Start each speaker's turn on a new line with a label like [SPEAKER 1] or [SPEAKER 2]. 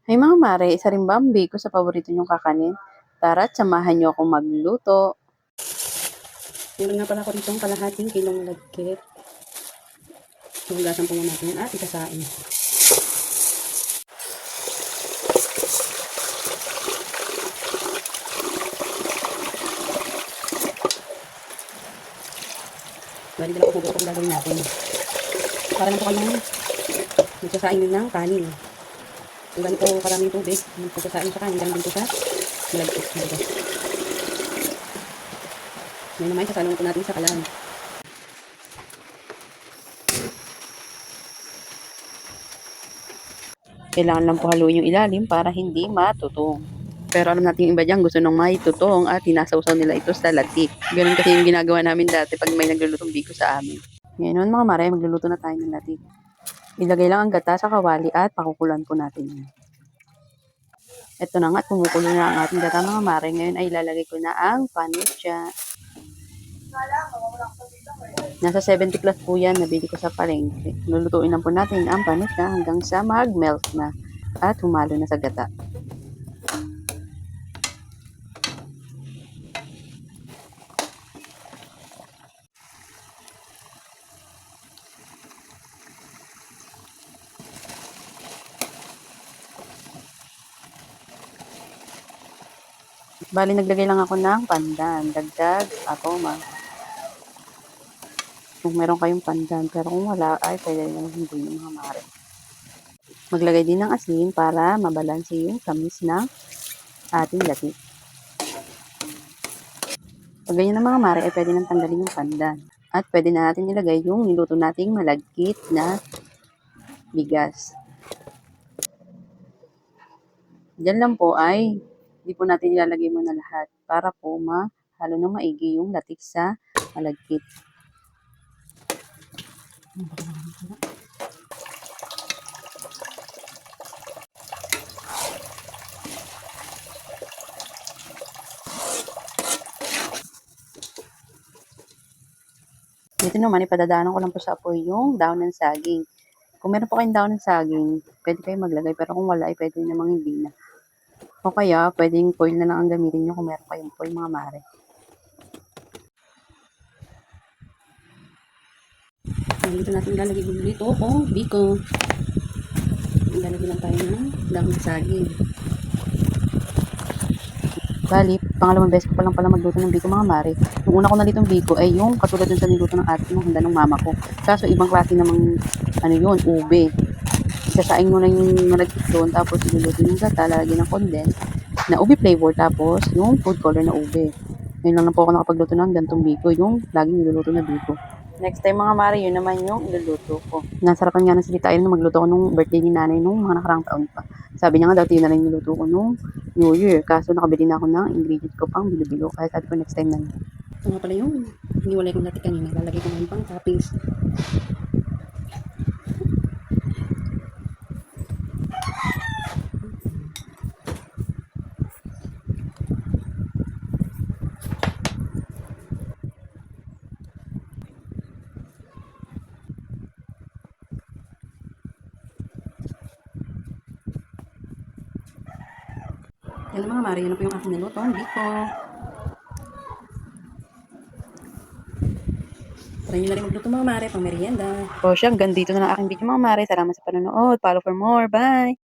[SPEAKER 1] Hay mga mare, isa rin ba ang biko sa paborito niyong kakanin? Tara't samahan niyo akong magluto.
[SPEAKER 2] Meron nga pala ako ditong kalahating kilong lagkit. Hugasan po natin at isasain. Bali dala ko hugas kung gagawin natin. Para lang po kayong magsasain din ng kanin. Kung ganito karaming tubig, magsasain sa kanin, ganun din po sa lagkit. Ngayon naman, sasalungan po natin sa kalan.
[SPEAKER 1] Kailangan lang po haluin yung ilalim para hindi matutong. Pero alam natin yung iba dyan, gusto nang maitutong at hinasawsaw nila ito sa latik. Ganun kasi yung ginagawa namin dati pag may naglulutong biko sa amin. Ngayon mga mare, magluluto na tayo ng latik. Ilagay lang ang gata sa kawali at pakukulan po natin yan. Ito na nga at kumukulo na ang ating gata mga mare. Ngayon ay ilalagay ko na ang panucha. Nasa 70 plus po yan, nabili ko sa palengke. Lulutuin lang po natin ang panucha hanggang sa mag-melt na at humalo na sa gata. Bali, naglagay lang ako ng pandan, dagdag, aroma. Kung meron kayong pandan, pero kung wala, ay pwede lang hindi ng mga mare. Maglagay din ng asin para mabalanse yung tamis ng ating latik. Pag ganyan ng mga mare, ay pwede nang tanggalin yung pandan. At pwede na natin ilagay yung niluto nating malagkit na bigas. Diyan lang po ay hindi po natin ilalagay muna lahat para po mahalo ng maigi yung latik sa malagkit. Dito naman, ipadadaanan ko lang po sa apoy yung daon ng saging. Kung meron po kayong daon ng saging, pwede kayo maglagay. Pero kung wala, ay pwede namang hindi na. O kaya, pwedeng foil na lang ang gamitin nyo kung meron kayong foil mga mare.
[SPEAKER 2] Dito natin lalagay dito kung biko. Lalagay lang tayo ng daon ng saging.
[SPEAKER 1] Bali, pangalawang beses ko pa lang pala magluto ng biko mga mare. Yung una ko nalitong biko ay yung katulad dun sa niluto ng ate ng handa ng mama ko. Kaso ibang klase namang ube. Sasaing mo lang yung malagkit doon, tapos iluluto yung gata, lalagyan ng condensed na ube flavor, tapos yung food color na ube. Ngayon lang po ako nakapagluto ng gantong biko, yung laging niluluto na biko. Next time mga mare, yun naman yung iluluto ko. Nasarapan nga ng salita na magluto ko nung birthday ni nanay nung mga nakarang taon pa. Sabi niya nga dati yun na lang niluto ko nung New Year. Kaso nakabili na ako ng ingredient ko pang bilo-bilo. Kaya sabi ko next time na.
[SPEAKER 2] Ito nga pala yung hiniwalay kong latik kanina. Lalagay ko ngayon pang toppings. Yan mga mare, yun na po yung aking nilutong biko. Try nyo na rin magluto mga mare, pang merienda.
[SPEAKER 1] O siya, hanggang dito na lang aking video mga mare. Salamat sa panonood. Follow for more. Bye!